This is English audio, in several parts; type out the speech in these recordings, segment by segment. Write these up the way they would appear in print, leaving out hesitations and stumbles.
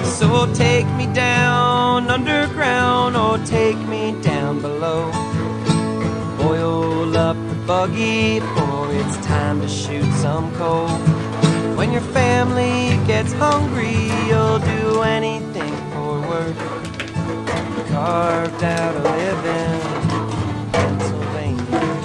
So take me down underground or take me down below. Oil up the buggy, for it's time to shoot some coal. When your family gets hungry, you'll do anything for work. Carved out a living in Pennsylvania.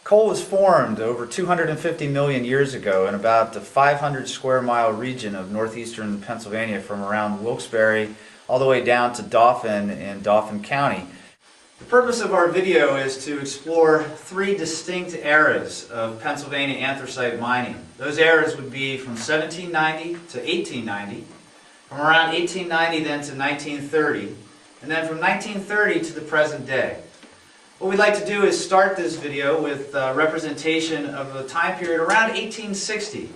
Coal was formed over 250 million years ago in about the 500 square mile region of northeastern Pennsylvania, from around Wilkes-Barre all the way down to Dauphin in Dauphin County. The purpose of our video is to explore three distinct eras of Pennsylvania anthracite mining. Those eras would be from 1790 to 1890, from around 1890 then to 1930, and then from 1930 to the present day. What we'd like to do is start this video with a representation of a time period around 1860,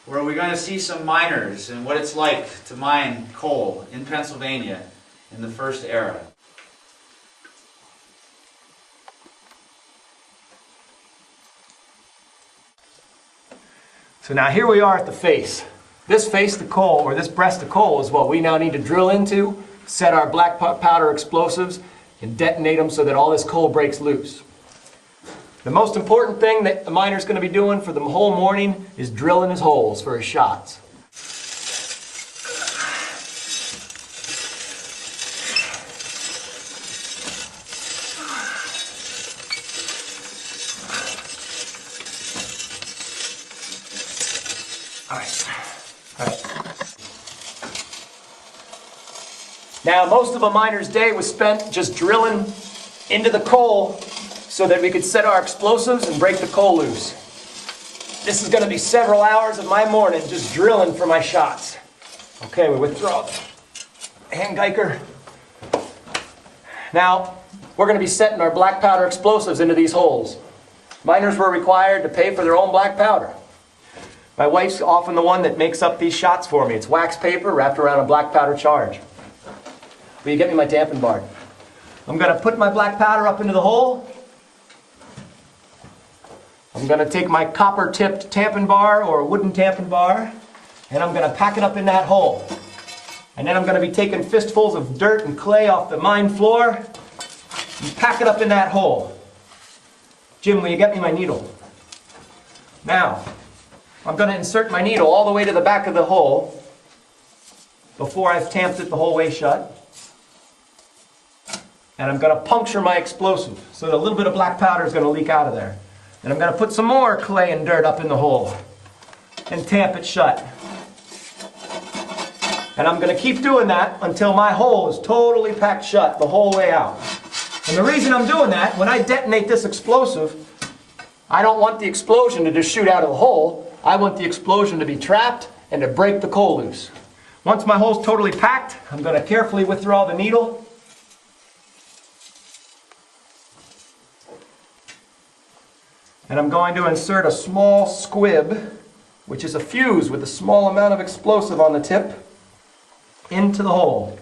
where we're going to see some miners and what it's like to mine coal in Pennsylvania in the first era. So now here we are at the face. This face to coal, or this breast of coal, is what we now need to drill into, set our black powder explosives, and detonate them so that all this coal breaks loose. The most important thing that the miner's going to be doing for the whole morning is drilling his holes for his shots. All right. Now, most of a miner's day was spent just drilling into the coal so that we could set our explosives and break the coal loose. This is going to be several hours of my morning just drilling for my shots. Okay, we withdraw the hand geiger. Now, we're going to be setting our black powder explosives into these holes. Miners were required to pay for their own black powder. My wife's often the one that makes up these shots for me. It's wax paper wrapped around a black powder charge. Will you get me my tampon bar? I'm going to put my black powder up into the hole. I'm going to take my copper-tipped tampon bar or a wooden tampon bar, and I'm going to pack it up in that hole. And then I'm going to be taking fistfuls of dirt and clay off the mine floor and pack it up in that hole. Jim, will you get me my needle? Now, I'm going to insert my needle all the way to the back of the hole before I've tamped it the whole way shut. And I'm going to puncture my explosive so that a little bit of black powder is going to leak out of there. And I'm going to put some more clay and dirt up in the hole and tamp it shut. And I'm going to keep doing that until my hole is totally packed shut the whole way out. And the reason I'm doing that, when I detonate this explosive, I don't want the explosion to just shoot out of the hole. I want the explosion to be trapped and to break the coal loose. Once my hole's totally packed, I'm going to carefully withdraw the needle. And I'm going to insert a small squib, which is a fuse with a small amount of explosive on the tip, into the hole.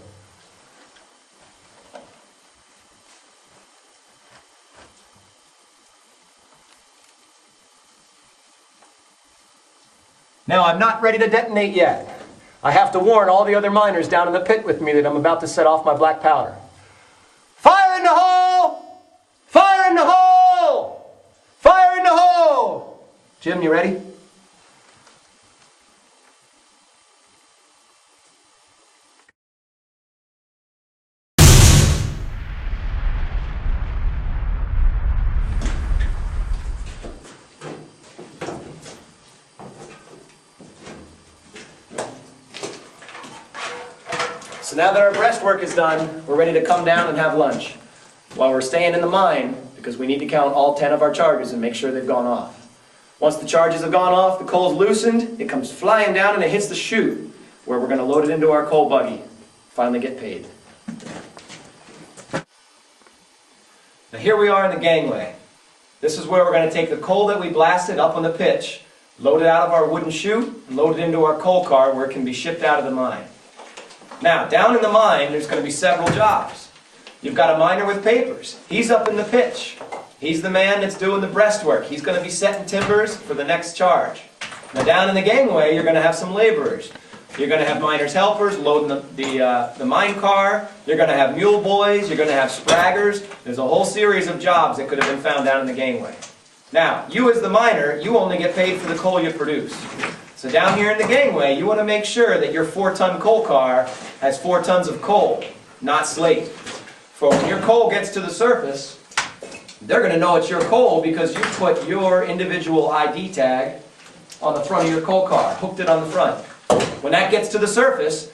Now, I'm not ready to detonate yet. I have to warn all the other miners down in the pit with me that I'm about to set off my black powder. Fire in the hole! Fire in the hole! Fire in the hole! Jim, you ready? So now that our breastwork is done, we're ready to come down and have lunch. While we're staying in the mine, because we need to count all 10 of our charges and make sure they've gone off. Once the charges have gone off, the coal's loosened, it comes flying down and it hits the chute, where we're going to load it into our coal buggy. Finally get paid. Now here we are in the gangway. This is where we're going to take the coal that we blasted up on the pitch, load it out of our wooden chute, and load it into our coal car where it can be shipped out of the mine. Now, down in the mine, there's going to be several jobs. You've got a miner with papers. He's up in the pitch. He's the man that's doing the breastwork. He's going to be setting timbers for the next charge. Now, down in the gangway, you're going to have some laborers. You're going to have miners' helpers loading the mine car. You're going to have mule boys. You're going to have spraggers. There's a whole series of jobs that could have been found down in the gangway. Now, you as the miner, you only get paid for the coal you produce. So down here in the gangway, you want to make sure that your 4-ton coal car has 4 tons of coal, not slate. For when your coal gets to the surface, they're going to know it's your coal because you put your individual ID tag on the front of your coal car, hooked it on the front. When that gets to the surface,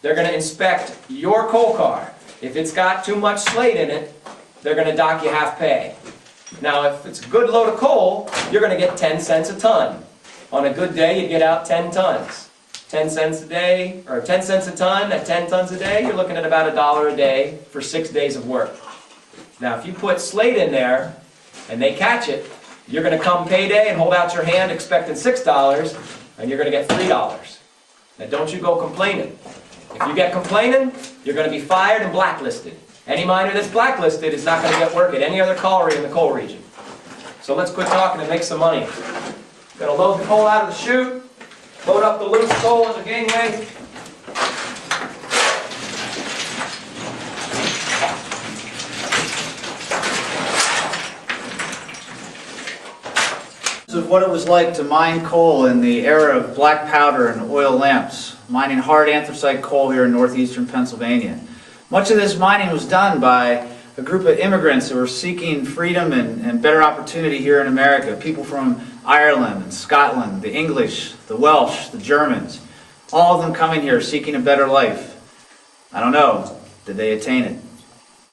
they're going to inspect your coal car. If it's got too much slate in it, they're going to dock you half pay. Now, if it's a good load of coal, you're going to get 10 cents a ton. On a good day, you get out 10 tons. 10 cents a day, or 10 cents a ton at 10 tons a day, you're looking at about $1 a day for 6 days of work. Now, if you put slate in there, and they catch it, you're going to come payday and hold out your hand expecting $6, and you're going to get $3. Now, don't you go complaining. If you get complaining, you're going to be fired and blacklisted. Any miner that's blacklisted is not going to get work at any other colliery in the coal region. So let's quit talking and make some money. Going to load the coal out of the chute, load up the loose coal in the gangway. This is what it was like to mine coal in the era of black powder and oil lamps, mining hard anthracite coal here in northeastern Pennsylvania. Much of this mining was done by a group of immigrants who were seeking freedom and better opportunity here in America. People from Ireland and Scotland, the English, the Welsh, the Germans, all of them coming here seeking a better life. I don't know, did they attain it?